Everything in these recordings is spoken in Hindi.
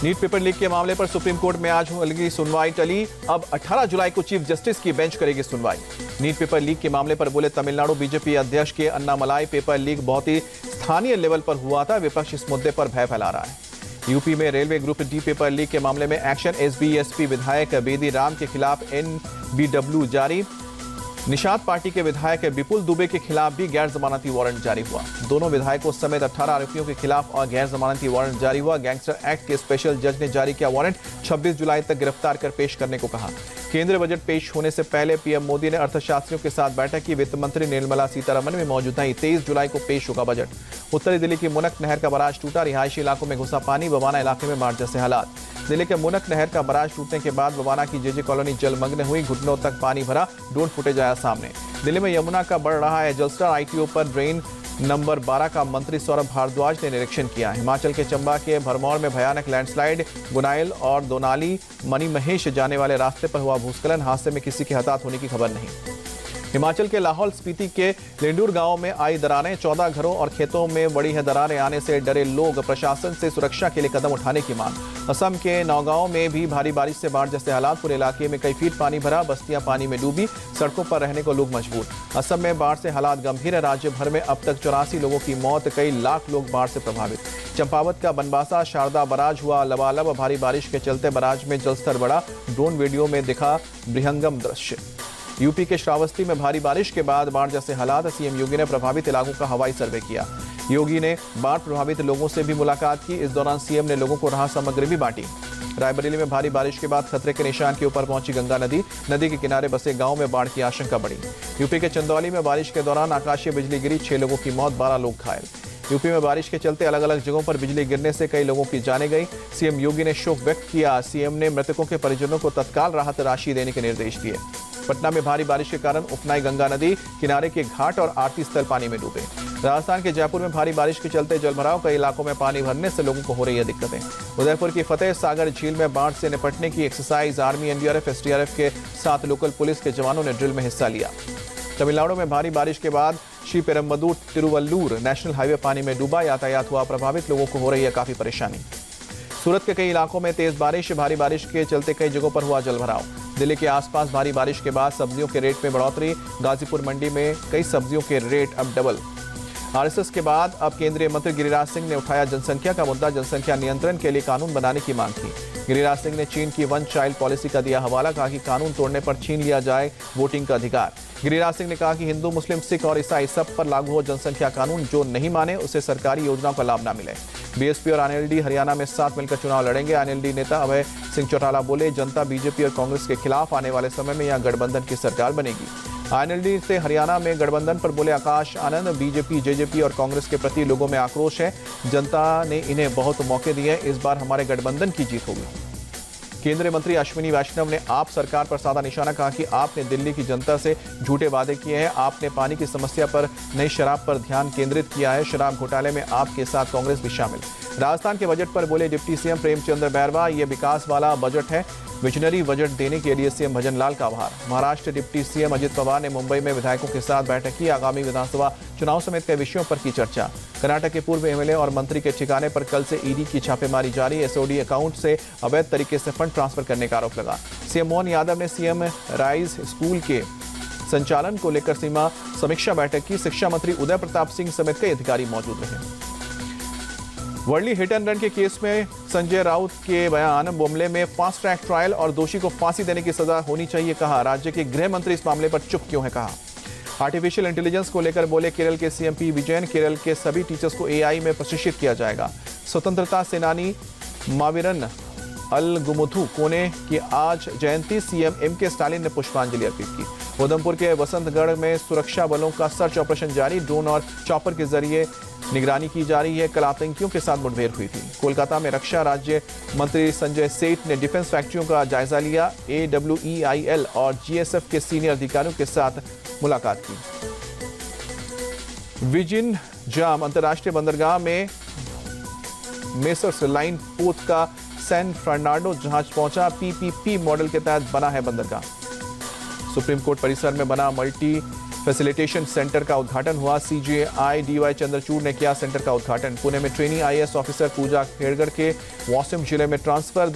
नीट पेपर लीक के मामले पर सुप्रीम कोर्ट में आज होगी सुनवाई टली। अब 18 जुलाई को चीफ जस्टिस की बेंच करेगी सुनवाई। नीट पेपर लीक के मामले पर बोले तमिलनाडु बीजेपी अध्यक्ष के अन्नामलाई, पेपर लीक बहुत ही स्थानीय लेवल पर हुआ था। विपक्ष इस मुद्दे पर भय फैला रहा है। यूपी में railway group D paper leak के मामले में एक्शन। एसबी-एसपी विधायक बेदी राम के खिलाफ एनबीडब्ल्यू जारी। निषाद पार्टी के विधायक विपुल दुबे के खिलाफ भी गैर जमानती वारंट जारी हुआ। दोनों विधायकों समेत 18 आरोपियों के खिलाफ और गैर जमानती वारंट जारी हुआ। गैंगस्टर एक्ट के स्पेशल जज ने जारी किया वारंट। 26 जुलाई तक गिरफ्तार कर पेश करने को कहा। केंद्रीय बजट पेश होने से पहले पीएम मोदी ने अर्थशास्त्रियों के साथ बैठक की। वित्त मंत्री निर्मला सीतारमण में मौजूद नहीं। 23 जुलाई को पेश होगा बजट। उत्तरी दिल्ली की मुनक नहर का बराज टूटा। रिहायशी इलाकों में घुसा पानी। बवाना इलाके में बाढ़ जैसे हालात। दिल्ली के मुनक नहर का बराज टूटने के बाद बवाना की जेजे कॉलोनी जलमग्न हुई। घुटनों तक पानी भरा। ड्रोन फुटेज आया सामने। दिल्ली में यमुना का बढ़ रहा है जलस्तर। आईटीओ पर ड्रेन नंबर 12 का मंत्री सौरभ भारद्वाज ने निरीक्षण किया। हिमाचल के चंबा के भरमौर में भयानक लैंडस्लाइड। गुनाइल और दोनाली मणिमहेश जाने वाले रास्ते पर हुआ भूस्खलन। हादसे में किसी के हताहत होने की खबर नहीं। हिमाचल के लाहौल स्पीति के लिंडूर गांव में आई दरारें। 14 घरों और खेतों में बड़ी है दरारें आने से डरे लोग। प्रशासन से सुरक्षा के लिए कदम उठाने की मांग। असम के नौगांव में भी भारी बारिश से बाढ़ जैसे हालात। पूरे इलाके में कई फीट पानी भरा। बस्तियां पानी में डूबी। सड़कों पर रहने को लोग मजबूर। असम में बाढ़ से हालात गंभीर है। राज्य भर में अब तक 84 लोगों की मौत। कई लाख लोग बाढ़ से प्रभावित। चंपावत का बनबासा शारदा बराज हुआ लबालब। भारी बारिश के चलते बराज में जलस्तर बढ़ा। ड्रोन वीडियो में दिखा बृहंगम दृश्य। यूपी के श्रावस्ती में भारी बारिश के बाद बाढ़ जैसे हालात। सीएम योगी ने प्रभावित इलाकों का हवाई सर्वे किया। योगी ने बाढ़ प्रभावित लोगों से भी मुलाकात की। इस दौरान सीएम ने लोगों को राहत सामग्री भी बांटी। रायबरेली में भारी बारिश के बाद खतरे के निशान के ऊपर पहुंची गंगा नदी। नदी के किनारे बसे गांव में बाढ़ की आशंका बढ़ी। यूपी के चंदौली में बारिश के दौरान आकाशीय बिजली गिरी। 6 लोगों की मौत, 12 लोग घायल। यूपी में बारिश के चलते अलग अलग जगहों पर बिजली गिरने से कई लोगों की जानें गई। सीएम योगी ने शोक व्यक्त किया। सीएम ने मृतकों के परिजनों को तत्काल राहत राशि देने के निर्देश दिए। पटना में भारी बारिश के कारण उपनाई गंगा नदी किनारे के घाट और आरती स्थल पानी में डूबे। राजस्थान के जयपुर में भारी बारिश के चलते जलभराव। कई इलाकों में पानी भरने से लोगों को हो रही है दिक्कतें। उदयपुर की फतेह सागर झील में बाढ़ से निपटने की एक्सरसाइज। आर्मी, एनडीआरएफ, एसडीआरएफ के साथ लोकल पुलिस के जवानों ने ड्रिल में हिस्सा लिया। तमिलनाडु में भारी बारिश के बाद श्रीपेरम्बदूर तिरुवल्लूर नेशनल हाईवे पानी में डूबा। यातायात हुआ प्रभावित। लोगों को हो रही है काफी परेशानी। सूरत के कई इलाकों में तेज बारिश। भारी बारिश के चलते कई जगहों पर हुआ जलभराव। दिल्ली के आसपास भारी बारिश के बाद सब्जियों के रेट में बढ़ोतरी। गाजीपुर मंडी में कई सब्जियों के रेट अब डबल। आरएसएस के बाद अब केंद्रीय मंत्री गिरिराज सिंह ने उठाया जनसंख्या का मुद्दा। जनसंख्या नियंत्रण के लिए कानून बनाने की मांग की। गिरिराज सिंह ने चीन की 1 चाइल्ड पॉलिसी का दिया हवाला। कहा कि कानून तोड़ने पर छीन लिया जाए वोटिंग का अधिकार। गिरिराज सिंह ने कहा कि हिंदू, मुस्लिम, सिख और ईसाई सब पर लागू हो जनसंख्या कानून। जो नहीं माने उसे सरकारी योजनाओं का लाभ न मिले। बीएसपी और एनएलडी हरियाणा में साथ मिलकर चुनाव लड़ेंगे। एनएलडी नेता अभय सिंह चौटाला बोले, जनता बीजेपी और कांग्रेस के खिलाफ आने वाले समय में यहां गठबंधन की सरकार बनेगी। एनएलडी से हरियाणा में गठबंधन पर बोले आकाश आनंद। बीजेपी, जेजेपी और कांग्रेस के प्रति लोगों में आक्रोश है। जनता ने इन्हें बहुत मौके दिए। इस बार हमारे गठबंधन की जीत होगी। केंद्रीय मंत्री अश्विनी वैष्णव ने आप सरकार पर साधा निशाना। कहा कि आपने दिल्ली की जनता से झूठे वादे किए हैं। आपने पानी की समस्या पर, नई शराब पर ध्यान केंद्रित किया है। शराब घोटाले में आपके साथ कांग्रेस भी शामिल। राजस्थान के बजट पर बोले डिप्टी सीएम प्रेमचंद्र बैरवा, ये विकास वाला बजट है। विजनरी बजट देने के लिए सीएम भजन लाल का आभार। महाराष्ट्र डिप्टी सीएम अजित पवार ने मुंबई में विधायकों के साथ बैठक की। आगामी विधानसभा चुनाव समेत कई विषयों पर की चर्चा। कर्नाटक के पूर्व एमएलए और मंत्री के ठिकाने पर कल से ईडी की छापेमारी जारी। एसओडी अकाउंट से अवैध तरीके से फंड ट्रांसफर करने का आरोप लगा। सीएम मोहन यादव ने सीएम राइज स्कूल के संचालन को लेकर सीमा समीक्षा बैठक की। शिक्षा मंत्री उदय प्रताप सिंह समेत कई अधिकारी मौजूद रहे। वर्ली हिट एंड रन के केस में संजय राउत के बयान। मामले में फास्ट ट्रैक ट्रायल और दोषी को फांसी देने की सजा होनी चाहिए, कहा। राज्य के गृह मंत्री इस मामले पर चुप क्यों है, कहा। आर्टिफिशियल इंटेलिजेंस को लेकर बोले केरल के सीएम पी विजयन, केरल के सभी टीचर्स को एआई में प्रशिक्षित किया जाएगा। स्वतंत्रता सेनानी मावीरन अलगुमुथु कोने की आज जयंती। सीएम एमके स्टालिन ने पुष्पांजलि अर्पित की। उधमपुर के वसंतगढ़ में सुरक्षा बलों का सर्च ऑपरेशन जारी। ड्रोन और चॉपर के जरिए निगरानी की जा रही है। कल आतंकियों के साथ मुठभेड़ हुई थी। कोलकाता में रक्षा राज्य मंत्री संजय सेठ ने डिफेंस फैक्ट्रियों का जायजा लिया। AWEIL और GSF के सीनियर अधिकारियों के साथ मुलाकात की। विजिन जाम अंतर्राष्ट्रीय बंदरगाह में मेसर्स लाइन पोत का सैन फर्नांडो जहाज पहुंचा। PPP मॉडल के तहत बना है बंदरगाह। सुप्रीम कोर्ट परिसर में बना मल्टी फैसिलिटेशन सेंटर का उद्घाटन हुआ। सीजेआई डीवाई चंद्रचूड़ ने किया सेंटर का उद्घाटन। पुणे में ट्रेनी आईएएस ऑफिसर पूजा खेड़गढ़ के वाशिम जिले में ट्रांसफर,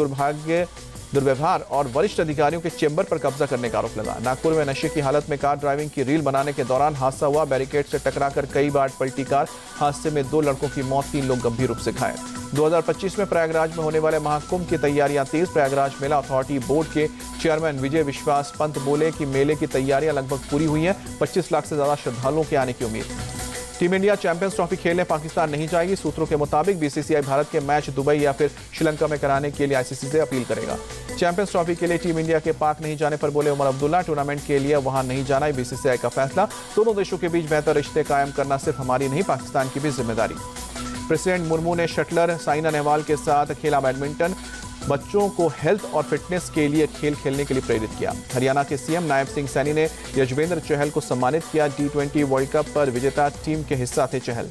दुर्व्यवहार और वरिष्ठ अधिकारियों के चेंबर पर कब्जा करने का आरोप लगा। नागपुर में नशे की हालत में कार ड्राइविंग की रील बनाने के दौरान हादसा हुआ। बैरिकेड से टकराकर कई बार पलटी कार। हादसे में 2 लड़कों की मौत, 3 लोग गंभीर रूप से घायल। 2025 में प्रयागराज में होने वाले महाकुंभ की तैयारियां तेज। प्रयागराज मेला अथॉरिटी बोर्ड के चेयरमैन विजय विश्वास पंत बोले कि मेले की तैयारियां लगभग पूरी हुई हैं। 25 लाख से ज्यादा श्रद्धालुओं के आने की उम्मीद। टीम इंडिया चैंपियंस ट्रॉफी खेलने पाकिस्तान नहीं जाएगी। सूत्रों के मुताबिक बीसीसीआई भारत के मैच दुबई या फिर श्रीलंका में कराने के लिए आईसीसी से अपील करेगा। चैंपियंस ट्रॉफी के लिए टीम इंडिया के पाक नहीं जाने पर बोले उमर अब्दुल्ला, टूर्नामेंट के लिए वहां नहीं जाना बीसीसीआई का फैसला। दोनों देशों के बीच बेहतर रिश्ते कायम करना सिर्फ हमारी नहीं, पाकिस्तान की भी जिम्मेदारी। प्रेसिडेंट मुर्मू ने शटलर साइना नेहवाल के साथ खेला बैडमिंटन। बच्चों को हेल्थ और फिटनेस के लिए खेल खेलने के लिए प्रेरित किया। हरियाणा के सीएम नायब सिंह सैनी ने यजवेंद्र चहल को सम्मानित किया। T20 वर्ल्ड कप पर विजेता टीम के हिस्सा थे चहल।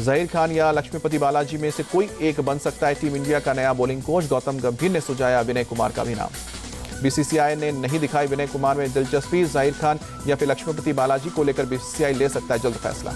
जहीर खान या लक्ष्मीपति बालाजी में से कोई एक बन सकता है टीम इंडिया का नया बॉलिंग कोच। गौतम गंभीर ने सुझाया विनय कुमार का भी नाम। बीसीसीआई ने नहीं दिखाई विनय कुमार में दिलचस्पी। जहीर खान या फिर लक्ष्मीपति बालाजी को लेकर बीसीसीआई ले सकता है जल्द फैसला।